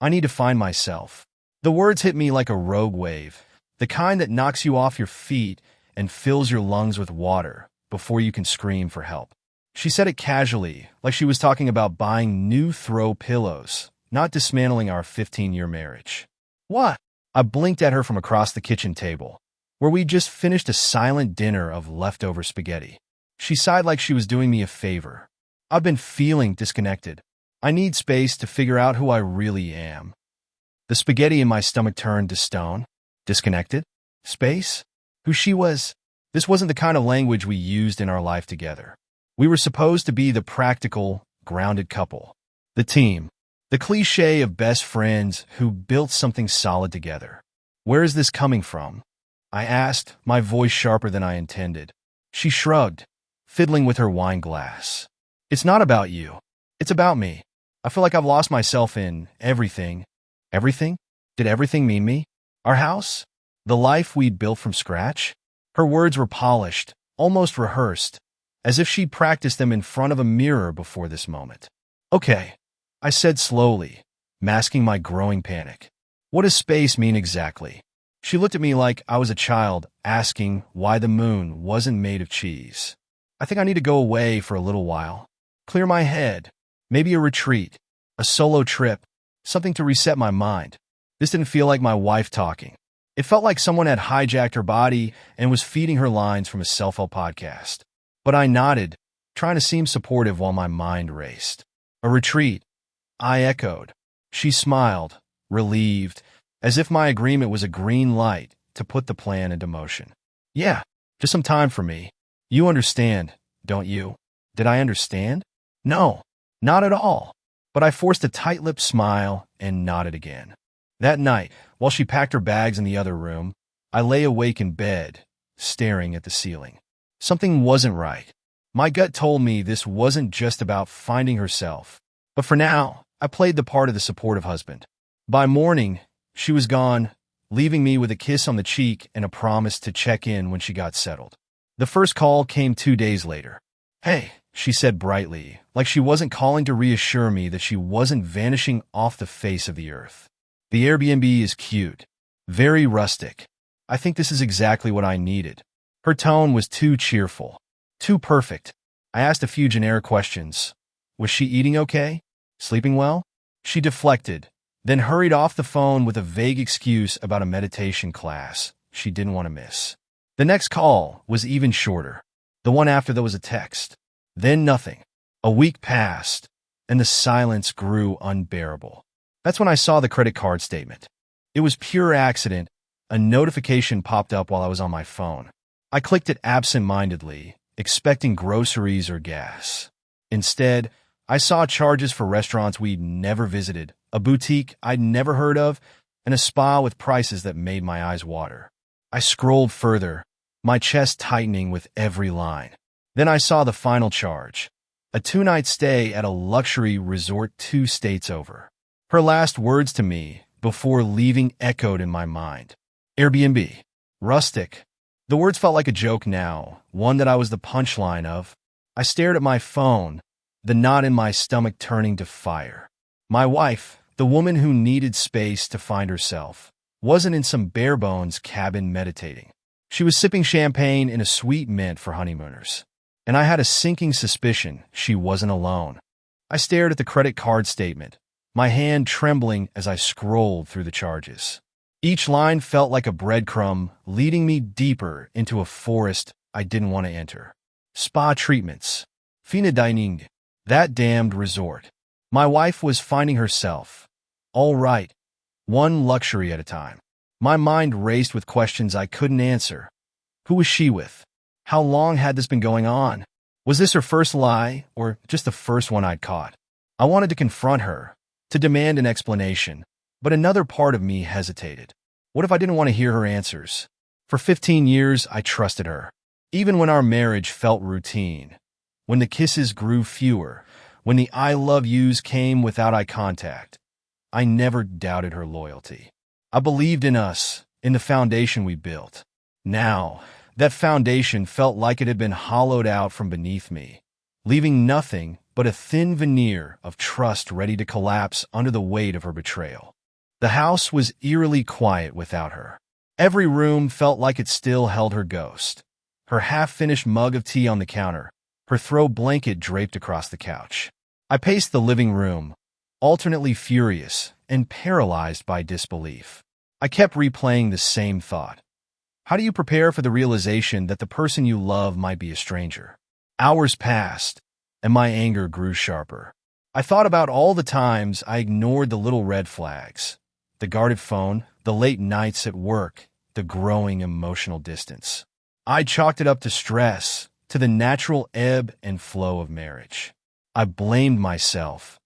I need to find myself. The words hit me like a rogue wave, the kind that knocks you off your feet and fills your lungs with water before you can scream for help. She said it casually, like she was talking about buying new throw pillows, not dismantling our 15-year marriage. What? I blinked at her from across the kitchen table, where we just finished a silent dinner of leftover spaghetti. She sighed like she was doing me a favor. I've been feeling disconnected. I need space to figure out who I really am. The spaghetti in my stomach turned to stone. Disconnected? Space? Who she was? This wasn't the kind of language we used in our life together. We were supposed to be the practical, grounded couple. The team. The cliché of best friends who built something solid together. Where is this coming from? I asked, my voice sharper than I intended. She shrugged, fiddling with her wine glass. It's not about you. It's about me. I feel like I've lost myself in everything. Everything? Did everything mean me? Our house? The life we'd built from scratch? Her words were polished, almost rehearsed, as if she'd practiced them in front of a mirror before this moment. Okay, I said slowly, masking my growing panic. What does space mean exactly? She looked at me like I was a child asking why the moon wasn't made of cheese. I think I need to go away for a little while. Clear my head. Maybe a retreat. A solo trip. Something to reset my mind. This didn't feel like my wife talking. It felt like someone had hijacked her body and was feeding her lines from a self-help podcast. But I nodded, trying to seem supportive while my mind raced. A retreat. I echoed. She smiled, relieved, as if my agreement was a green light to put the plan into motion. Yeah, just some time for me. You understand, don't you? Did I understand? No, not at all. But I forced a tight-lipped smile and nodded again. That night, while she packed her bags in the other room, I lay awake in bed, staring at the ceiling. Something wasn't right. My gut told me this wasn't just about finding herself. But for now, I played the part of the supportive husband. By morning, she was gone, leaving me with a kiss on the cheek and a promise to check in when she got settled. The first call came 2 days later. Hey, she said brightly, like she wasn't calling to reassure me that she wasn't vanishing off the face of the earth. The Airbnb is cute. Very rustic. I think this is exactly what I needed. Her tone was too cheerful. Too perfect. I asked a few generic questions. Was she eating okay? Sleeping well? She deflected, then hurried off the phone with a vague excuse about a meditation class she didn't want to miss. The next call was even shorter. The one after there was a text. Then nothing. A week passed, and the silence grew unbearable. That's when I saw the credit card statement. It was pure accident. A notification popped up while I was on my phone. I clicked it absent-mindedly, expecting groceries or gas. Instead, I saw charges for restaurants we'd never visited, a boutique I'd never heard of, and a spa with prices that made my eyes water. I scrolled further, my chest tightening with every line. Then I saw the final charge, a 2-night stay at a luxury resort 2 states over. Her last words to me before leaving echoed in my mind. Airbnb. Rustic. The words felt like a joke now, one that I was the punchline of. I stared at my phone, the knot in my stomach turning to fire. My wife, the woman who needed space to find herself, wasn't in some bare-bones cabin meditating. She was sipping champagne in a sweet mint for honeymooners. And I had a sinking suspicion she wasn't alone. I stared at the credit card statement, my hand trembling as I scrolled through the charges. Each line felt like a breadcrumb leading me deeper into a forest I didn't want to enter. Spa treatments. Fine dining. That damned resort. My wife was finding herself. All right. One luxury at a time. My mind raced with questions I couldn't answer. Who was she with? How long had this been going on? Was this her first lie, or just the first one I'd caught? I wanted to confront her, to demand an explanation, but another part of me hesitated. What if I didn't want to hear her answers? For 15 years, I trusted her. Even when our marriage felt routine. When the kisses grew fewer. When the I love yous came without eye contact. I never doubted her loyalty. I believed in us, in the foundation we built. Now, that foundation felt like it had been hollowed out from beneath me, leaving nothing but a thin veneer of trust ready to collapse under the weight of her betrayal. The house was eerily quiet without her. Every room felt like it still held her ghost. Her half-finished mug of tea on the counter, her throw blanket draped across the couch. I paced the living room, alternately furious and paralyzed by disbelief. I kept replaying the same thought. How do you prepare for the realization that the person you love might be a stranger? Hours passed, and my anger grew sharper. I thought about all the times I ignored the little red flags, the guarded phone, the late nights at work, the growing emotional distance. I chalked it up to stress, to the natural ebb and flow of marriage. I blamed myself,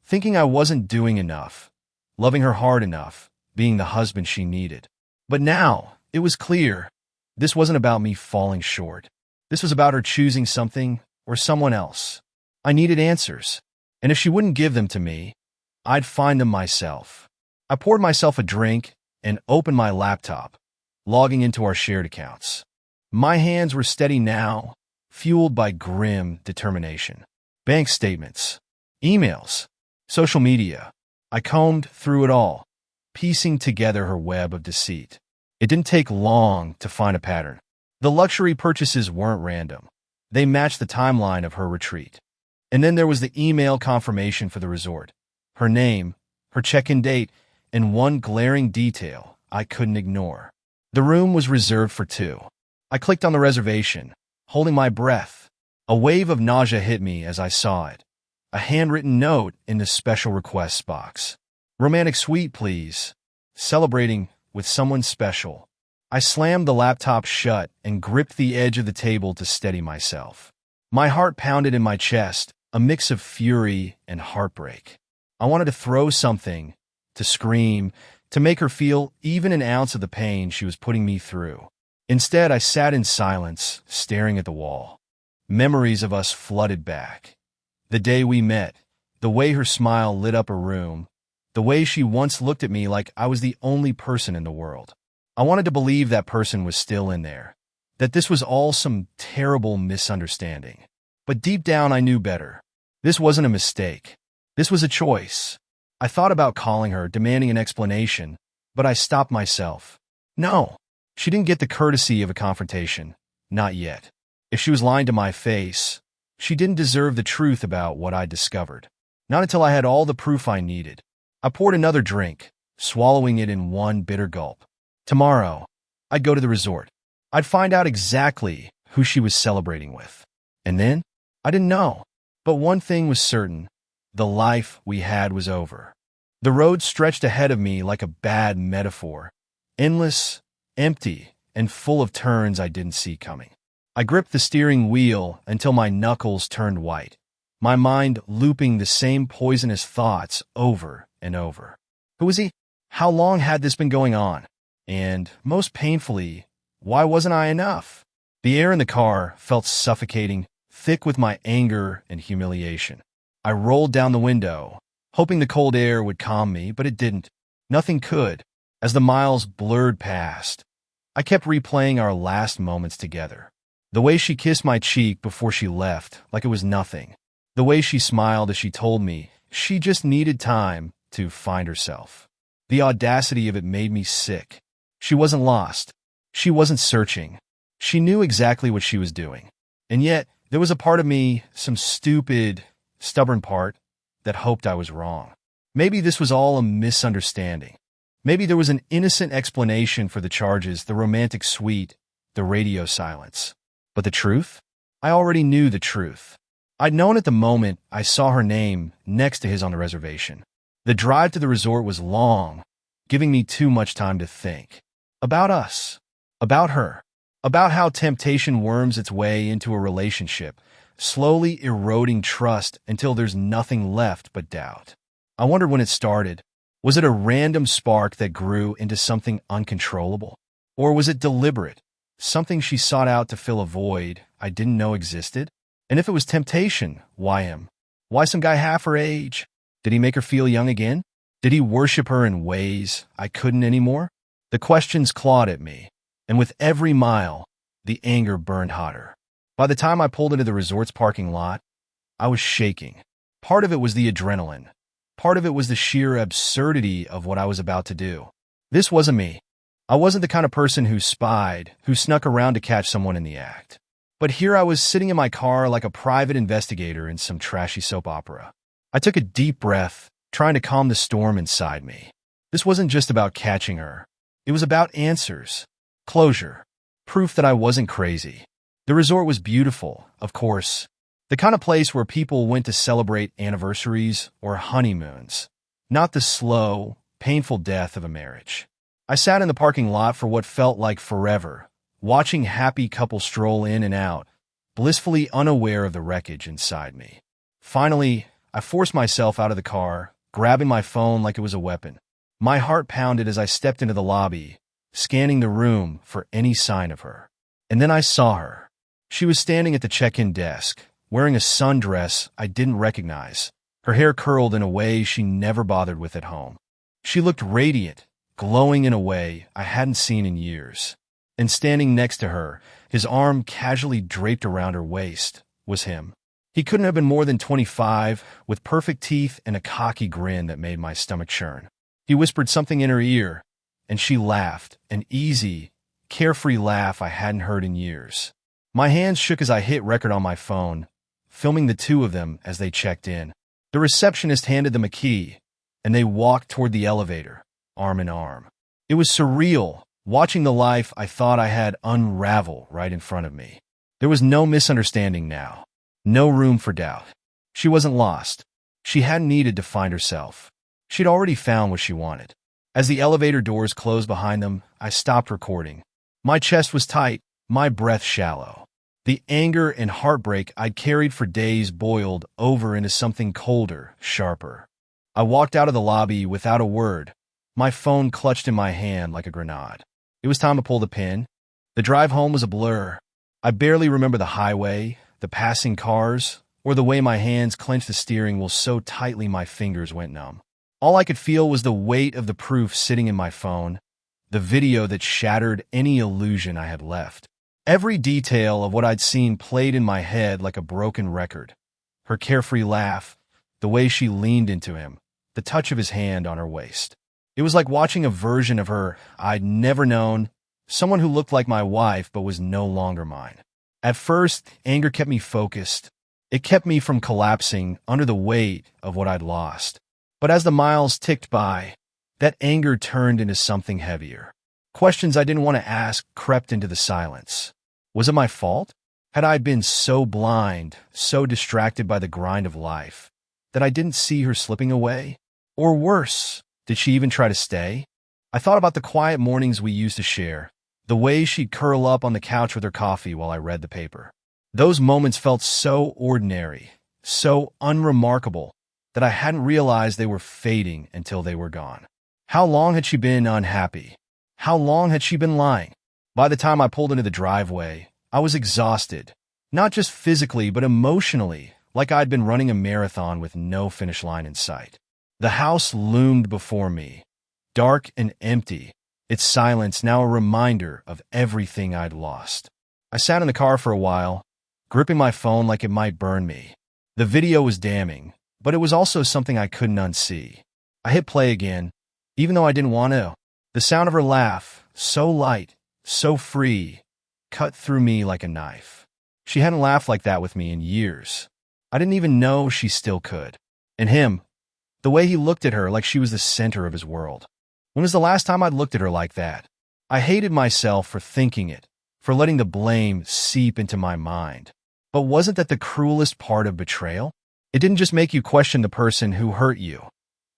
thinking I wasn't doing enough, loving her hard enough, being the husband she needed. But now, it was clear, this wasn't about me falling short. This was about her choosing something or someone else. I needed answers, and if she wouldn't give them to me, I'd find them myself. I poured myself a drink and opened my laptop, logging into our shared accounts. My hands were steady now, fueled by grim determination. Bank statements, emails, social media. I combed through it all, piecing together her web of deceit. It didn't take long to find a pattern. The luxury purchases weren't random. They matched the timeline of her retreat. And then there was the email confirmation for the resort. Her name, her check-in date, and one glaring detail I couldn't ignore. The room was reserved for 2. I clicked on the reservation, holding my breath. A wave of nausea hit me as I saw it. A handwritten note in the special requests box. Romantic suite, please. Celebrating with someone special. I slammed the laptop shut and gripped the edge of the table to steady myself. My heart pounded in my chest, a mix of fury and heartbreak. I wanted to throw something, to scream, to make her feel even an ounce of the pain she was putting me through. Instead, I sat in silence, staring at the wall. Memories of us flooded back. The day we met, the way her smile lit up a room, the way she once looked at me like I was the only person in the world. I wanted to believe that person was still in there, that this was all some terrible misunderstanding. But deep down I knew better. This wasn't a mistake. This was a choice. I thought about calling her, demanding an explanation, but I stopped myself. No, she didn't get the courtesy of a confrontation. Not yet. If she was lying to my face, she didn't deserve the truth about what I'd discovered. Not until I had all the proof I needed. I poured another drink, swallowing it in one bitter gulp. Tomorrow, I'd go to the resort. I'd find out exactly who she was celebrating with. And then, I didn't know. But one thing was certain. The life we had was over. The road stretched ahead of me like a bad metaphor. Endless, empty, and full of turns I didn't see coming. I gripped the steering wheel until my knuckles turned white, my mind looping the same poisonous thoughts over and over. Who was he? How long had this been going on? And, most painfully, why wasn't I enough? The air in the car felt suffocating, thick with my anger and humiliation. I rolled down the window, hoping the cold air would calm me, but it didn't. Nothing could. As the miles blurred past, I kept replaying our last moments together. The way she kissed my cheek before she left, like it was nothing. The way she smiled as she told me she just needed time to find herself. The audacity of it made me sick. She wasn't lost. She wasn't searching. She knew exactly what she was doing. And yet, there was a part of me, some stupid, stubborn part, that hoped I was wrong. Maybe this was all a misunderstanding. Maybe there was an innocent explanation for the charges, the romantic suite, the radio silence. But the truth? I already knew the truth. I'd known at the moment I saw her name next to his on the reservation. The drive to the resort was long, giving me too much time to think. About us. About her. About how temptation worms its way into a relationship, slowly eroding trust until there's nothing left but doubt. I wondered when it started. Was it a random spark that grew into something uncontrollable? Or was it deliberate, something she sought out to fill a void I didn't know existed? And if it was temptation, why him? Why some guy half her age? Did he make her feel young again? Did he worship her in ways I couldn't anymore? The questions clawed at me, and with every mile, the anger burned hotter. By the time I pulled into the resort's parking lot, I was shaking. Part of it was the adrenaline. Part of it was the sheer absurdity of what I was about to do. This wasn't me. I wasn't the kind of person who spied, who snuck around to catch someone in the act. But here I was sitting in my car like a private investigator in some trashy soap opera. I took a deep breath, trying to calm the storm inside me. This wasn't just about catching her. It was about answers, closure, proof that I wasn't crazy. The resort was beautiful, of course. The kind of place where people went to celebrate anniversaries or honeymoons, not the slow, painful death of a marriage. I sat in the parking lot for what felt like forever, watching happy couples stroll in and out, blissfully unaware of the wreckage inside me. Finally, I forced myself out of the car, grabbing my phone like it was a weapon. My heart pounded as I stepped into the lobby, scanning the room for any sign of her. And then I saw her. She was standing at the check-in desk, wearing a sundress I didn't recognize, her hair curled in a way she never bothered with at home. She looked radiant, glowing in a way I hadn't seen in years. And standing next to her, his arm casually draped around her waist, was him. He couldn't have been more than 25, with perfect teeth and a cocky grin that made my stomach churn. He whispered something in her ear, and she laughed, an easy, carefree laugh I hadn't heard in years. My hands shook as I hit record on my phone, filming the two of them as they checked in. The receptionist handed them a key, and they walked toward the elevator, arm in arm. It was surreal, watching the life I thought I had unravel right in front of me. There was no misunderstanding now, no room for doubt. She wasn't lost. She hadn't needed to find herself. She'd already found what she wanted. As the elevator doors closed behind them, I stopped recording. My chest was tight, my breath shallow. The anger and heartbreak I'd carried for days boiled over into something colder, sharper. I walked out of the lobby without a word, my phone clutched in my hand like a grenade. It was time to pull the pin. The drive home was a blur. I barely remember the highway, the passing cars, or the way my hands clenched the steering wheel so tightly my fingers went numb. All I could feel was the weight of the proof sitting in my phone, the video that shattered any illusion I had left. Every detail of what I'd seen played in my head like a broken record. Her carefree laugh, the way she leaned into him, the touch of his hand on her waist. It was like watching a version of her I'd never known, someone who looked like my wife but was no longer mine. At first, anger kept me focused. It kept me from collapsing under the weight of what I'd lost. But as the miles ticked by, that anger turned into something heavier. Questions I didn't want to ask crept into the silence. Was it my fault? Had I been so blind, so distracted by the grind of life, that I didn't see her slipping away? Or worse, did she even try to stay? I thought about the quiet mornings we used to share, the way she'd curl up on the couch with her coffee while I read the paper. Those moments felt so ordinary, so unremarkable, that I hadn't realized they were fading until they were gone. How long had she been unhappy? How long had she been lying? By the time I pulled into the driveway, I was exhausted, not just physically but emotionally, like I'd been running a marathon with no finish line in sight. The house loomed before me, dark and empty, its silence now a reminder of everything I'd lost. I sat in the car for a while, gripping my phone like it might burn me. The video was damning, but it was also something I couldn't unsee. I hit play again, even though I didn't want to. The sound of her laugh, so light, so free, cut through me like a knife. She hadn't laughed like that with me in years. I didn't even know she still could. And him, the way he looked at her like she was the center of his world. When was the last time I'd looked at her like that? I hated myself for thinking it, for letting the blame seep into my mind. But wasn't that the cruelest part of betrayal? It didn't just make you question the person who hurt you.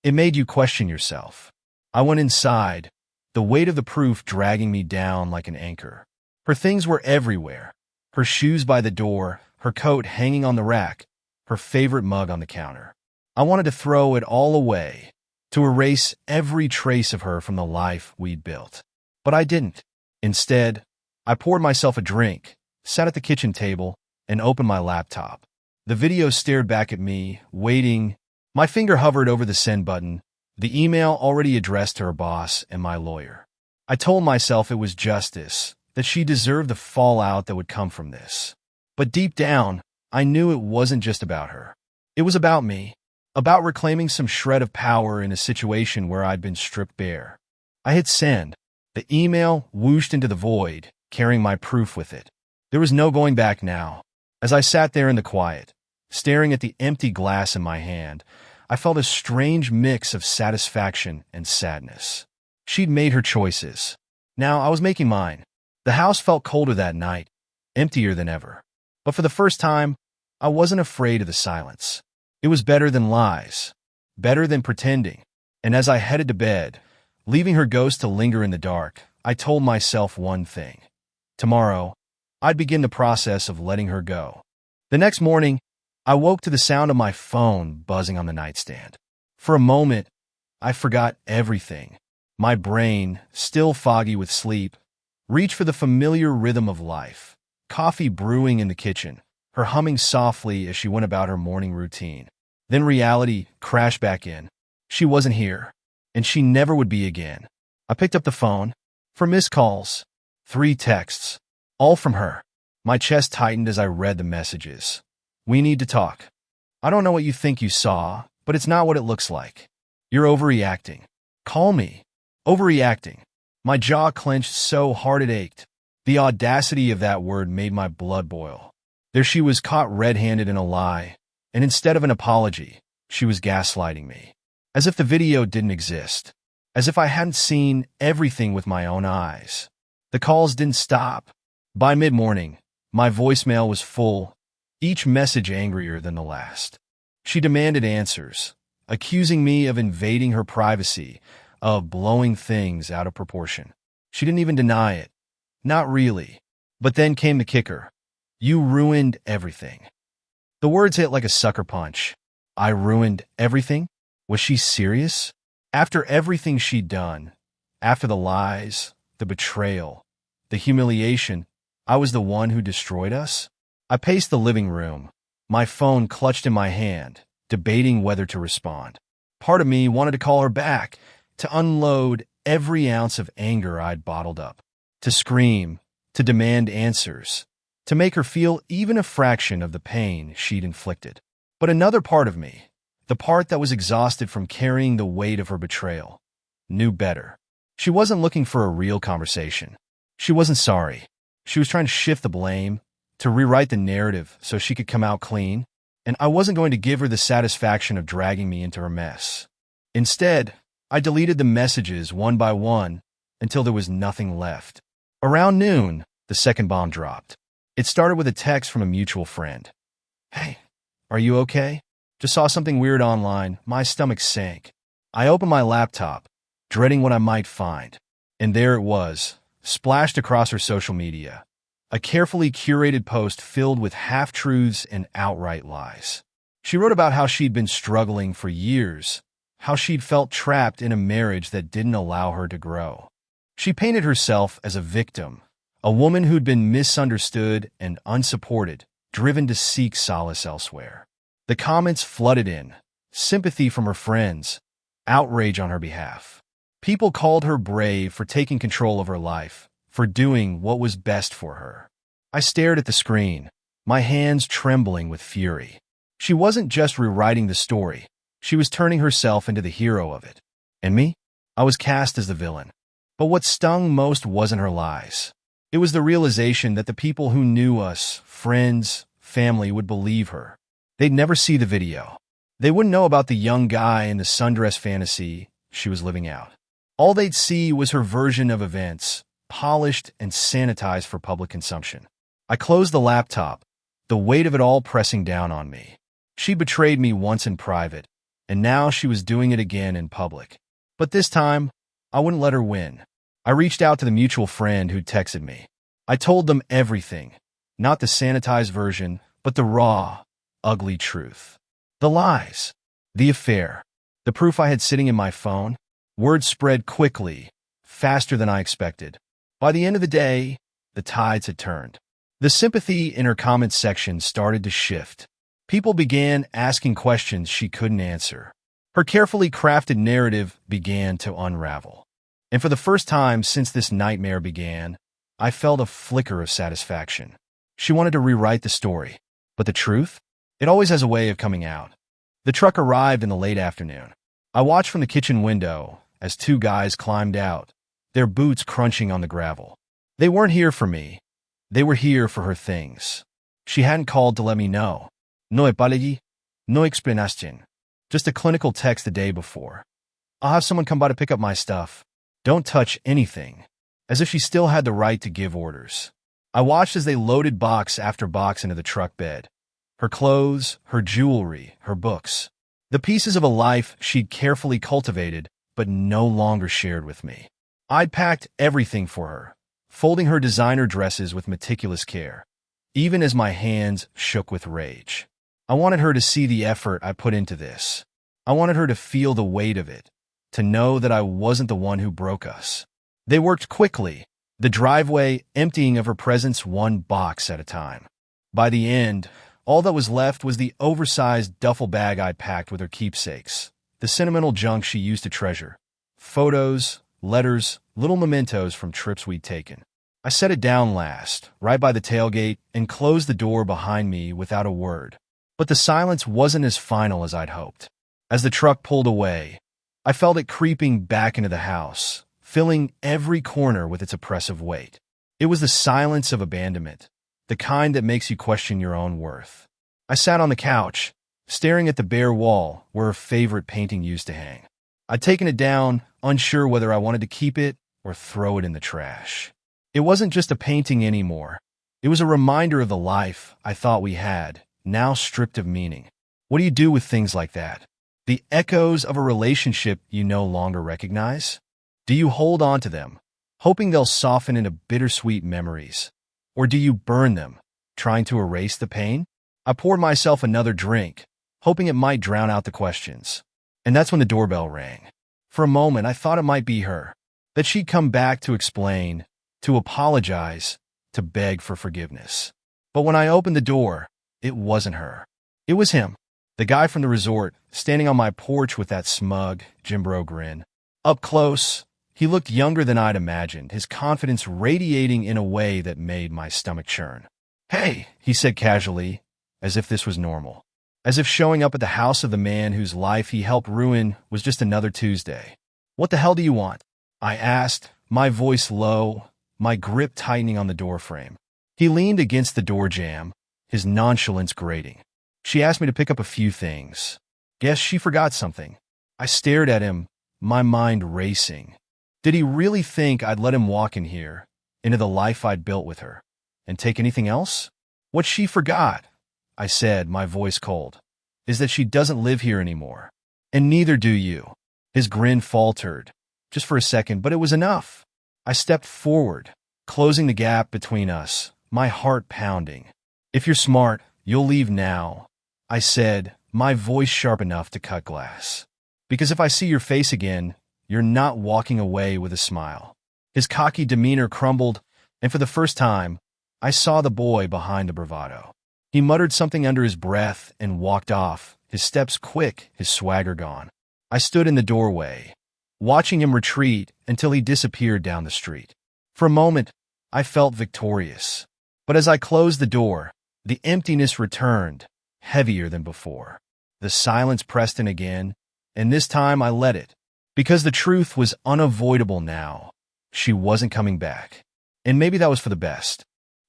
It made you question yourself. I went inside, the weight of the proof dragging me down like an anchor. Her things were everywhere. Her shoes by the door, her coat hanging on the rack, her favorite mug on the counter. I wanted to throw it all away, to erase every trace of her from the life we'd built. But I didn't. Instead, I poured myself a drink, sat at the kitchen table, and opened my laptop. The video stared back at me, waiting. My finger hovered over the send button, the email already addressed to her boss and my lawyer. I told myself it was justice, that she deserved the fallout that would come from this. But deep down, I knew it wasn't just about her. It was about me, about reclaiming some shred of power in a situation where I'd been stripped bare. I hit send. The email whooshed into the void, carrying my proof with it. There was no going back now. As I sat there in the quiet, staring at the empty glass in my hand, I felt a strange mix of satisfaction and sadness. She'd made her choices. Now I was making mine. The house felt colder that night, emptier than ever. But for the first time, I wasn't afraid of the silence. It was better than lies, better than pretending. And as I headed to bed, leaving her ghost to linger in the dark, I told myself one thing. Tomorrow, I'd begin the process of letting her go. The next morning, I woke to the sound of my phone buzzing on the nightstand. For a moment, I forgot everything. My brain, still foggy with sleep, reached for the familiar rhythm of life. Coffee brewing in the kitchen, her humming softly as she went about her morning routine. Then reality crashed back in. She wasn't here, and she never would be again. I picked up the phone. For missed calls, 3 texts, all from her. My chest tightened as I read the messages. We need to talk. I don't know what you think you saw, but it's not what it looks like. You're overreacting. Call me. Overreacting. My jaw clenched so hard it ached. The audacity of that word made my blood boil. There she was caught red-handed in a lie, and instead of an apology, she was gaslighting me. As if the video didn't exist. As if I hadn't seen everything with my own eyes. The calls didn't stop. By mid-morning, my voicemail was full, each message angrier than the last. She demanded answers, accusing me of invading her privacy, of blowing things out of proportion. She didn't even deny it. Not really. But then came the kicker. You ruined everything. The words hit like a sucker punch. I ruined everything? Was she serious? After everything she'd done, after the lies, the betrayal, the humiliation, I was the one who destroyed us? I paced the living room, my phone clutched in my hand, debating whether to respond. Part of me wanted to call her back, to unload every ounce of anger I'd bottled up, to scream, to demand answers, to make her feel even a fraction of the pain she'd inflicted. But another part of me, the part that was exhausted from carrying the weight of her betrayal, knew better. She wasn't looking for a real conversation. She wasn't sorry. She was trying to shift the blame, to rewrite the narrative so she could come out clean, and I wasn't going to give her the satisfaction of dragging me into her mess. Instead, I deleted the messages one by one until there was nothing left. Around noon, the second bomb dropped. It started with a text from a mutual friend. Hey, are you okay? Just saw something weird online. My stomach sank. I opened my laptop, dreading what I might find. And there it was, splashed across her social media. A carefully curated post filled with half-truths and outright lies. She wrote about how she'd been struggling for years, how she'd felt trapped in a marriage that didn't allow her to grow. She painted herself as a victim, a woman who'd been misunderstood and unsupported, driven to seek solace elsewhere. The comments flooded in, sympathy from her friends, outrage on her behalf. People called her brave for taking control of her life, for doing what was best for her. I stared at the screen, my hands trembling with fury. She wasn't just rewriting the story. She was turning herself into the hero of it. And me? I was cast as the villain. But what stung most wasn't her lies. It was the realization that the people who knew us, friends, family, would believe her. They'd never see the video. They wouldn't know about the young guy and the sundress fantasy she was living out. All they'd see was her version of events, polished and sanitized for public consumption. I closed the laptop, the weight of it all pressing down on me. She betrayed me once in private, and now she was doing it again in public. But this time, I wouldn't let her win. I reached out to the mutual friend who'd texted me. I told them everything, not the sanitized version, but the raw, ugly truth. The lies, the affair, the proof I had sitting in my phone. Word spread quickly, faster than I expected. By the end of the day, the tides had turned. The sympathy in her comments section started to shift. People began asking questions she couldn't answer. Her carefully crafted narrative began to unravel. And for the first time since this nightmare began, I felt a flicker of satisfaction. She wanted to rewrite the story. But the truth? It always has a way of coming out. The truck arrived in the late afternoon. I watched from the kitchen window as two guys climbed out, their boots crunching on the gravel. They weren't here for me. They were here for her things. She hadn't called to let me know. No apology, no explanation. Just a clinical text the day before. I'll have someone come by to pick up my stuff. Don't touch anything. As if she still had the right to give orders. I watched as they loaded box after box into the truck bed. Her clothes, her jewelry, her books. The pieces of a life she'd carefully cultivated, but no longer shared with me. I'd packed everything for her, folding her designer dresses with meticulous care, even as my hands shook with rage. I wanted her to see the effort I put into this. I wanted her to feel the weight of it, to know that I wasn't the one who broke us. They worked quickly, the driveway emptying of her presents one box at a time. By the end, all that was left was the oversized duffel bag I'd packed with her keepsakes, the sentimental junk she used to treasure. Photos, letters, little mementos from trips we'd taken. I set it down last, right by the tailgate, and closed the door behind me without a word. But the silence wasn't as final as I'd hoped. As the truck pulled away, I felt it creeping back into the house, filling every corner with its oppressive weight. It was the silence of abandonment, the kind that makes you question your own worth. I sat on the couch, staring at the bare wall where her favorite painting used to hang. I'd taken it down, unsure whether I wanted to keep it or throw it in the trash. It wasn't just a painting anymore. It was a reminder of the life I thought we had, now stripped of meaning. What do you do with things like that? The echoes of a relationship you no longer recognize? Do you hold on to them, hoping they'll soften into bittersweet memories? Or do you burn them, trying to erase the pain? I poured myself another drink, hoping it might drown out the questions. And that's when the doorbell rang. For a moment, I thought it might be her, that she'd come back to explain, to apologize, to beg for forgiveness. But when I opened the door, it wasn't her. It was him, the guy from the resort, standing on my porch with that smug, Jimbro grin. Up close, he looked younger than I'd imagined, his confidence radiating in a way that made my stomach churn. "Hey," he said casually, as if this was normal. As if showing up at the house of the man whose life he helped ruin was just another Tuesday. "What the hell do you want?" I asked, my voice low, my grip tightening on the doorframe. He leaned against the door jamb, his nonchalance grating. "She asked me to pick up a few things. Guess she forgot something." I stared at him, my mind racing. Did he really think I'd let him walk in here, into the life I'd built with her, and take anything else? "What she forgot," I said, my voice cold, "is that she doesn't live here anymore. And neither do you." His grin faltered, just for a second, but it was enough. I stepped forward, closing the gap between us, my heart pounding. "If you're smart, you'll leave now," I said, my voice sharp enough to cut glass. "Because if I see your face again, you're not walking away with a smile." His cocky demeanor crumbled, and for the first time, I saw the boy behind the bravado. He muttered something under his breath and walked off, his steps quick, his swagger gone. I stood in the doorway, watching him retreat until he disappeared down the street. For a moment, I felt victorious. But as I closed the door, the emptiness returned, heavier than before. The silence pressed in again, and this time I let it. Because the truth was unavoidable now. She wasn't coming back. And maybe that was for the best.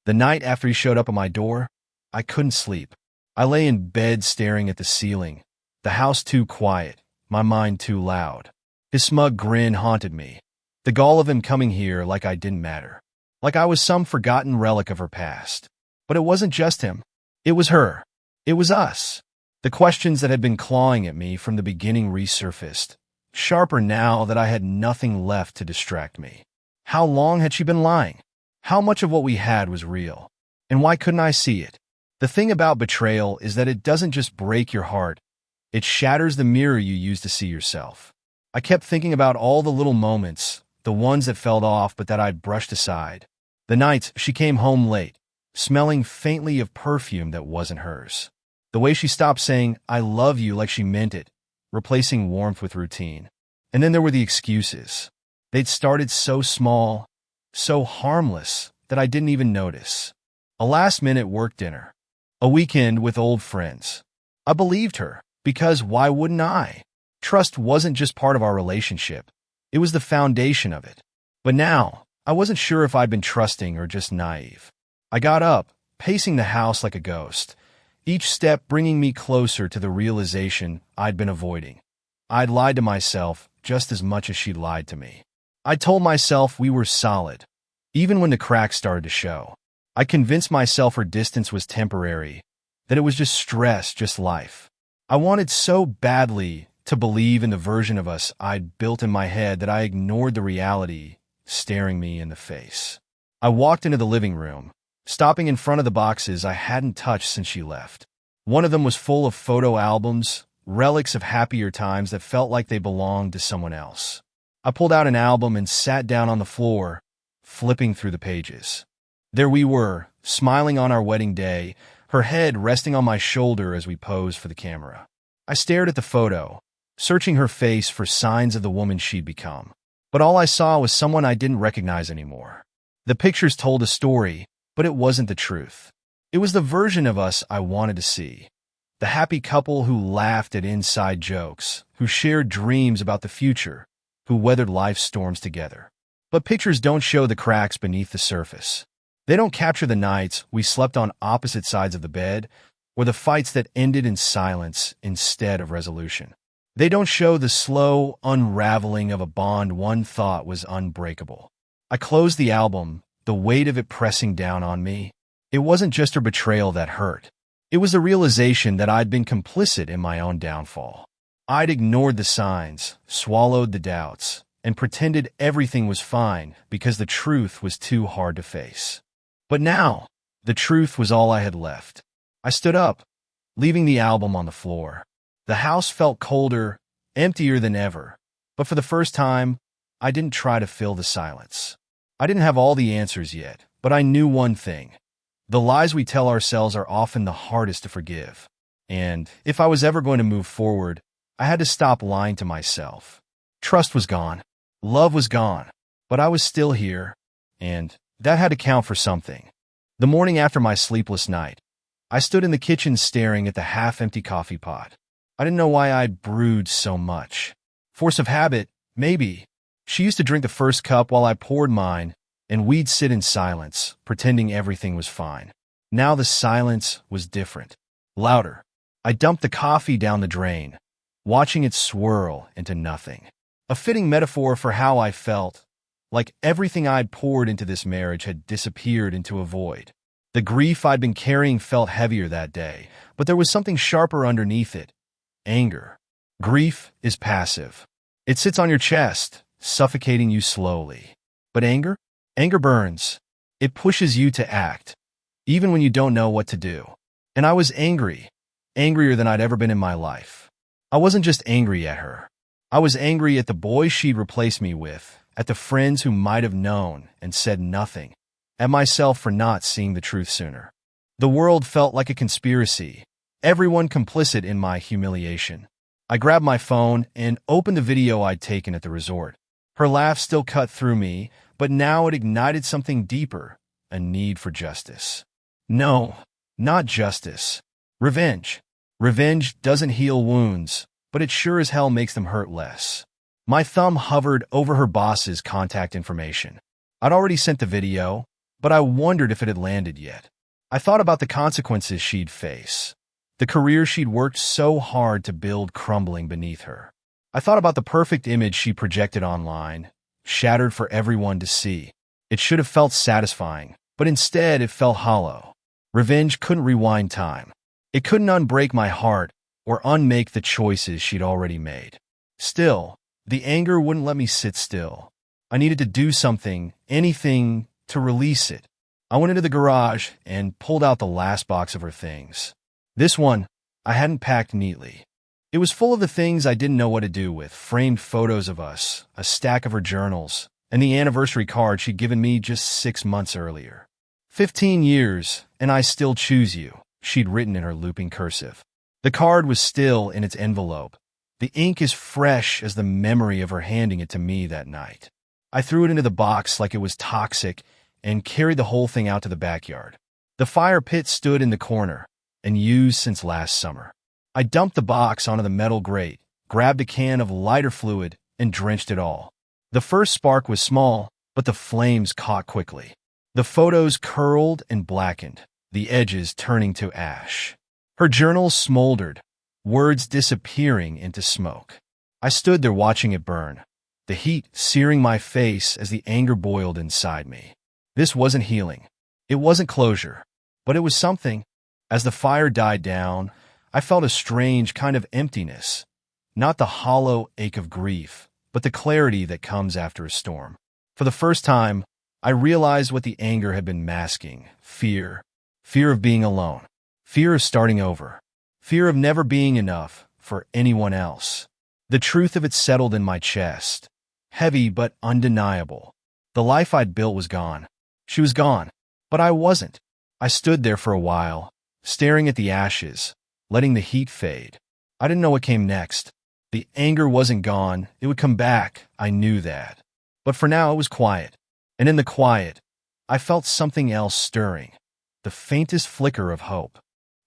The night after he showed up at my door, I couldn't sleep. I lay in bed staring at the ceiling, the house too quiet, my mind too loud. His smug grin haunted me, the gall of him coming here like I didn't matter, like I was some forgotten relic of her past. But it wasn't just him. It was her. It was us. The questions that had been clawing at me from the beginning resurfaced, sharper now that I had nothing left to distract me. How long had she been lying? How much of what we had was real? And why couldn't I see it? The thing about betrayal is that it doesn't just break your heart, it shatters the mirror you use to see yourself. I kept thinking about all the little moments, the ones that fell off but that I'd brushed aside. The nights she came home late, smelling faintly of perfume that wasn't hers. The way she stopped saying, "I love you," like she meant it, replacing warmth with routine. And then there were the excuses. They'd started so small, so harmless, that I didn't even notice. A last-minute work dinner. A weekend with old friends. I believed her, because why wouldn't I? Trust wasn't just part of our relationship. It was the foundation of it. But now, I wasn't sure if I'd been trusting or just naive. I got up, pacing the house like a ghost, each step bringing me closer to the realization I'd been avoiding. I'd lied to myself just as much as she'd lied to me. I told myself we were solid, even when the cracks started to show. I convinced myself her distance was temporary, that it was just stress, just life. I wanted so badly to believe in the version of us I'd built in my head that I ignored the reality staring me in the face. I walked into the living room, stopping in front of the boxes I hadn't touched since she left. One of them was full of photo albums, relics of happier times that felt like they belonged to someone else. I pulled out an album and sat down on the floor, flipping through the pages. There we were, smiling on our wedding day, her head resting on my shoulder as we posed for the camera. I stared at the photo, searching her face for signs of the woman she'd become. But all I saw was someone I didn't recognize anymore. The pictures told a story, but it wasn't the truth. It was the version of us I wanted to see. The happy couple who laughed at inside jokes, who shared dreams about the future, who weathered life's storms together. But pictures don't show the cracks beneath the surface. They don't capture the nights we slept on opposite sides of the bed, or the fights that ended in silence instead of resolution. They don't show the slow unraveling of a bond one thought was unbreakable. I closed the album, the weight of it pressing down on me. It wasn't just her betrayal that hurt. It was the realization that I'd been complicit in my own downfall. I'd ignored the signs, swallowed the doubts, and pretended everything was fine because the truth was too hard to face. But now, the truth was all I had left. I stood up, leaving the album on the floor. The house felt colder, emptier than ever, but for the first time, I didn't try to fill the silence. I didn't have all the answers yet, but I knew one thing. The lies we tell ourselves are often the hardest to forgive. And if I was ever going to move forward, I had to stop lying to myself. Trust was gone. Love was gone. But I was still here, and that had to count for something. The morning after my sleepless night, I stood in the kitchen staring at the half-empty coffee pot. I didn't know why I'd brewed so much. Force of habit, maybe. She used to drink the first cup while I poured mine, and we'd sit in silence, pretending everything was fine. Now the silence was different. Louder. I dumped the coffee down the drain, watching it swirl into nothing. A fitting metaphor for how I felt, like everything I'd poured into this marriage had disappeared into a void. The grief I'd been carrying felt heavier that day, but there was something sharper underneath it. Anger. Grief is passive. It sits on your chest, suffocating you slowly. But anger? Anger burns. It pushes you to act, even when you don't know what to do. And I was angry, angrier than I'd ever been in my life. I wasn't just angry at her. I was angry at the boys she'd replaced me with, at the friends who might have known and said nothing, at myself for not seeing the truth sooner. The world felt like a conspiracy, everyone complicit in my humiliation. I grabbed my phone and opened the video I'd taken at the resort. Her laugh still cut through me, but now it ignited something deeper, a need for justice. No, not justice. Revenge. Revenge doesn't heal wounds, but it sure as hell makes them hurt less. My thumb hovered over her boss's contact information. I'd already sent the video, but I wondered if it had landed yet. I thought about the consequences she'd face, the career she'd worked so hard to build crumbling beneath her. I thought about the perfect image she projected online, shattered for everyone to see. It should have felt satisfying, but instead it felt hollow. Revenge couldn't rewind time. It couldn't unbreak my heart or unmake the choices she'd already made. Still, the anger wouldn't let me sit still. I needed to do something, anything, to release it. I went into the garage and pulled out the last box of her things. This one, I hadn't packed neatly. It was full of the things I didn't know what to do with, framed photos of us, a stack of her journals, and the anniversary card she'd given me just 6 months earlier. 15 years, and I still choose you, she'd written in her looping cursive. The card was still in its envelope. The ink as fresh as the memory of her handing it to me that night. I threw it into the box like it was toxic and carried the whole thing out to the backyard. The fire pit stood in the corner, and used since last summer. I dumped the box onto the metal grate, grabbed a can of lighter fluid, and drenched it all. The first spark was small, but the flames caught quickly. The photos curled and blackened, the edges turning to ash. Her journal smoldered, words disappearing into smoke. I stood there watching it burn, the heat searing my face as the anger boiled inside me. This wasn't healing. It wasn't closure, but it was something. As the fire died down, I felt a strange kind of emptiness, not the hollow ache of grief, but the clarity that comes after a storm. For the first time, I realized what the anger had been masking: fear. Fear of being alone. Fear of starting over. Fear of never being enough for anyone else. The truth of it settled in my chest, heavy but undeniable. The life I'd built was gone. She was gone, but I wasn't. I stood there for a while, staring at the ashes, letting the heat fade. I didn't know what came next. The anger wasn't gone. It would come back. I knew that. But for now, it was quiet. And in the quiet, I felt something else stirring, the faintest flicker of hope.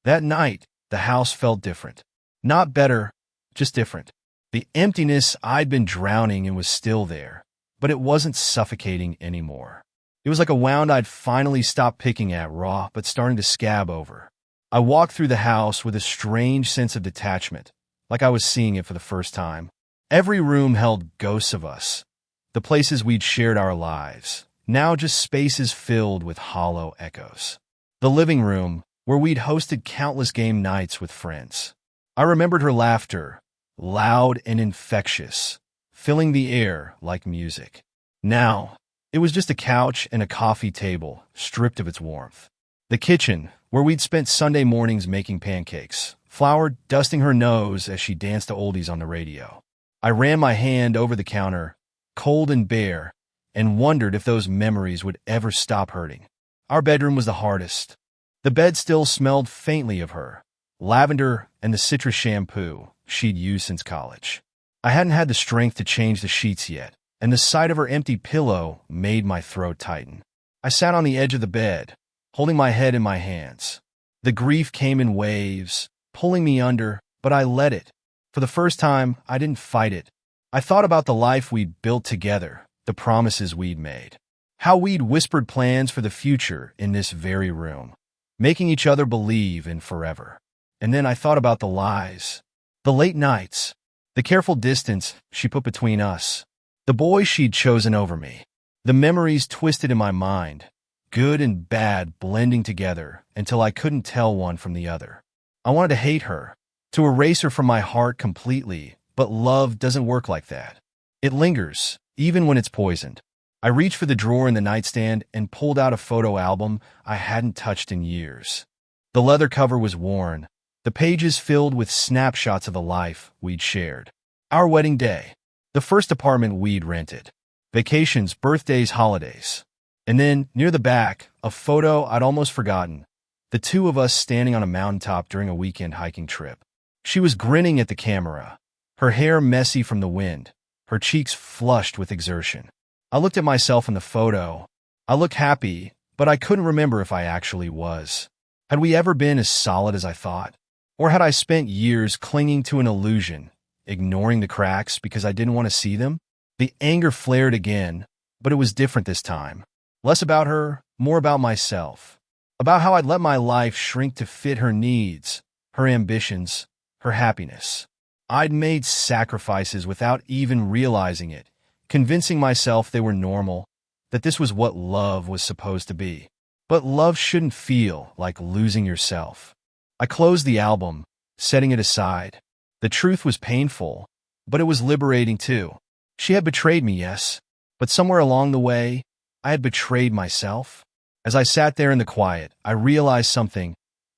That night, the house felt different. Not better, just different. The emptiness I'd been drowning in was still there, but it wasn't suffocating anymore. It was like a wound I'd finally stopped picking at raw, but starting to scab over. I walked through the house with a strange sense of detachment, like I was seeing it for the first time. Every room held ghosts of us, the places we'd shared our lives, now just spaces filled with hollow echoes. The living room, where we'd hosted countless game nights with friends. I remembered her laughter, loud and infectious, filling the air like music. Now, it was just a couch and a coffee table, stripped of its warmth. The kitchen, where we'd spent Sunday mornings making pancakes, flour dusting her nose as she danced to oldies on the radio. I ran my hand over the counter, cold and bare, and wondered if those memories would ever stop hurting. Our bedroom was the hardest. The bed still smelled faintly of her, lavender and the citrus shampoo she'd used since college. I hadn't had the strength to change the sheets yet, and the sight of her empty pillow made my throat tighten. I sat on the edge of the bed, holding my head in my hands. The grief came in waves, pulling me under, but I let it. For the first time, I didn't fight it. I thought about the life we'd built together, the promises we'd made, how we'd whispered plans for the future in this very room, making each other believe in forever. And then I thought about the lies, the late nights, the careful distance she put between us, the boy she'd chosen over me. The memories twisted in my mind, good and bad blending together until I couldn't tell one from the other. I wanted to hate her, to erase her from my heart completely, but love doesn't work like that. It lingers, even when it's poisoned. I reached for the drawer in the nightstand and pulled out a photo album I hadn't touched in years. The leather cover was worn, the pages filled with snapshots of the life we'd shared. Our wedding day, the first apartment we'd rented, vacations, birthdays, holidays. And then, near the back, a photo I'd almost forgotten, the two of us standing on a mountaintop during a weekend hiking trip. She was grinning at the camera, her hair messy from the wind, her cheeks flushed with exertion. I looked at myself in the photo. I looked happy, but I couldn't remember if I actually was. Had we ever been as solid as I thought? Or had I spent years clinging to an illusion, ignoring the cracks because I didn't want to see them? The anger flared again, but it was different this time. Less about her, more about myself. About how I'd let my life shrink to fit her needs, her ambitions, her happiness. I'd made sacrifices without even realizing it, convincing myself they were normal, that this was what love was supposed to be. But love shouldn't feel like losing yourself. I closed the album, setting it aside. The truth was painful, but it was liberating too. She had betrayed me, yes, but somewhere along the way, I had betrayed myself. As I sat there in the quiet, I realized something.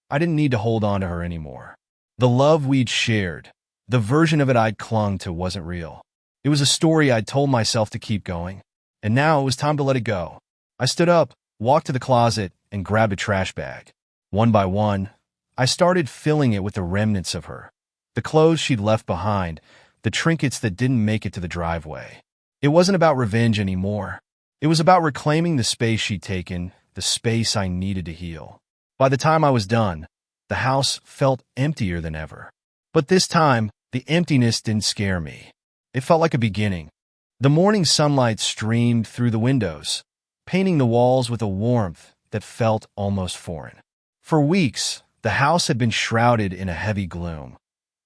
I didn't need to hold on to her anymore. The love we'd shared, the version of it I'd clung to, wasn't real. It was a story I'd told myself to keep going, and now it was time to let it go. I stood up, walked to the closet, and grabbed a trash bag. One by one, I started filling it with the remnants of her, the clothes she'd left behind, the trinkets that didn't make it to the driveway. It wasn't about revenge anymore. It was about reclaiming the space she'd taken, the space I needed to heal. By the time I was done, The house felt emptier than ever. But this time, the emptiness didn't scare me. It felt like a beginning. The morning sunlight streamed through the windows, painting the walls with a warmth that felt almost foreign. For weeks, the house had been shrouded in a heavy gloom.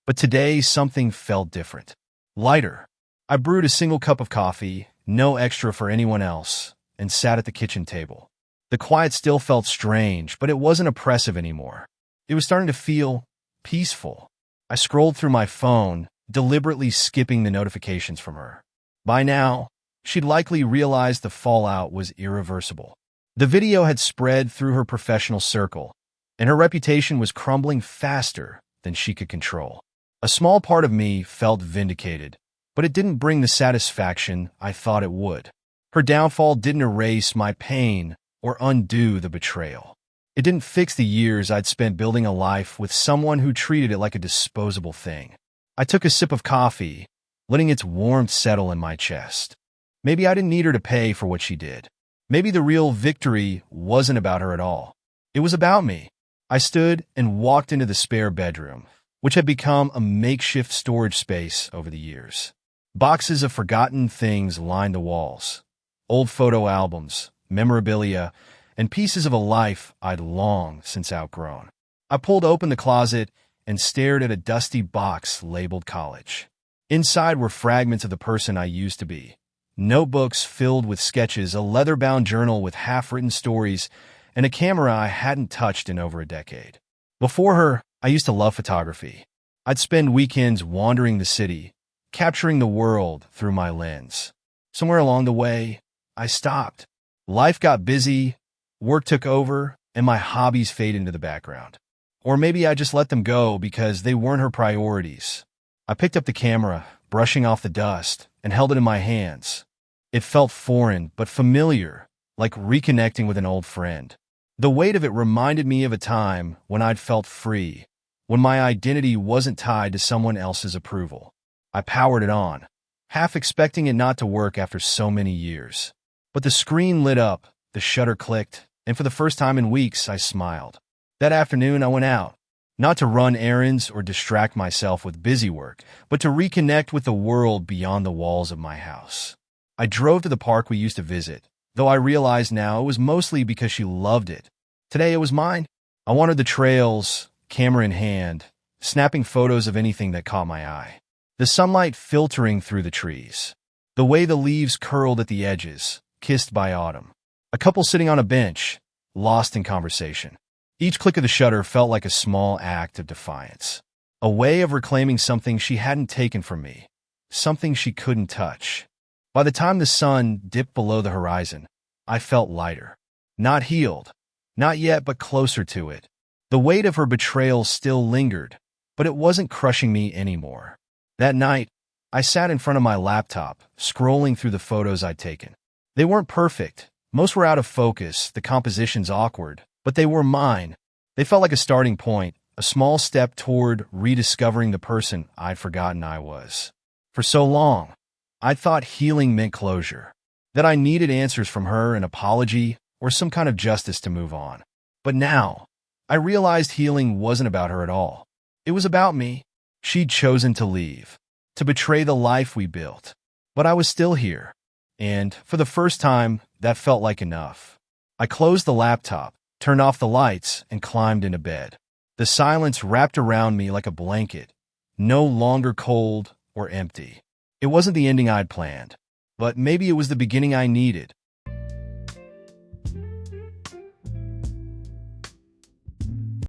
But today, something felt different. Lighter. I brewed a single cup of coffee, no extra for anyone else, and sat at the kitchen table. The quiet still felt strange, but it wasn't oppressive anymore. It was starting to feel peaceful. I scrolled through my phone, deliberately skipping the notifications from her. By now, she'd likely realized the fallout was irreversible. The video had spread through her professional circle, and her reputation was crumbling faster than she could control. A small part of me felt vindicated, but it didn't bring the satisfaction I thought it would. Her downfall didn't erase my pain or undo the betrayal. It didn't fix the years I'd spent building a life with someone who treated it like a disposable thing. I took a sip of coffee, letting its warmth settle in my chest. Maybe I didn't need her to pay for what she did. Maybe the real victory wasn't about her at all. It was about me. I stood and walked into the spare bedroom, which had become a makeshift storage space over the years. Boxes of forgotten things lined the walls. Old photo albums, memorabilia, and pieces of a life I'd long since outgrown. I pulled open the closet and stared at a dusty box labeled college. Inside were fragments of the person I used to be. Notebooks filled with sketches, a leather-bound journal with half-written stories, and a camera I hadn't touched in over a decade. Before her, I used to love photography. I'd spend weekends wandering the city, capturing the world through my lens. Somewhere along the way, I stopped. Life got busy, work took over, and my hobbies faded into the background. Or maybe I just let them go because they weren't her priorities. I picked up the camera, brushing off the dust, and held it in my hands. It felt foreign but familiar, like reconnecting with an old friend. The weight of it reminded me of a time when I'd felt free, when my identity wasn't tied to someone else's approval. I powered it on, half expecting it not to work after so many years. But the screen lit up, the shutter clicked, and for the first time in weeks, I smiled. That afternoon, I went out, not to run errands or distract myself with busy work, but to reconnect with the world beyond the walls of my house. I drove to the park we used to visit, though I realize now it was mostly because she loved it. Today it was mine. I wanted the trails, camera in hand, snapping photos of anything that caught my eye. The sunlight filtering through the trees. The way the leaves curled at the edges, kissed by autumn. A couple sitting on a bench, lost in conversation. Each click of the shutter felt like a small act of defiance. A way of reclaiming something she hadn't taken from me. Something she couldn't touch. By the time the sun dipped below the horizon, I felt lighter. Not healed. Not yet, but closer to it. The weight of her betrayal still lingered, but it wasn't crushing me anymore. That night, I sat in front of my laptop, scrolling through the photos I'd taken. They weren't perfect. Most were out of focus, the compositions awkward, but they were mine. They felt like a starting point, a small step toward rediscovering the person I'd forgotten I was. For so long, I'd thought healing meant closure, that I needed answers from her, an apology, or some kind of justice to move on. But now, I realized healing wasn't about her at all. It was about me. She'd chosen to leave, to betray the life we built. But I was still here, and for the first time, that felt like enough. I closed the laptop, turned off the lights, and climbed into bed. The silence wrapped around me like a blanket, no longer cold or empty. It wasn't the ending I'd planned, but maybe it was the beginning I needed.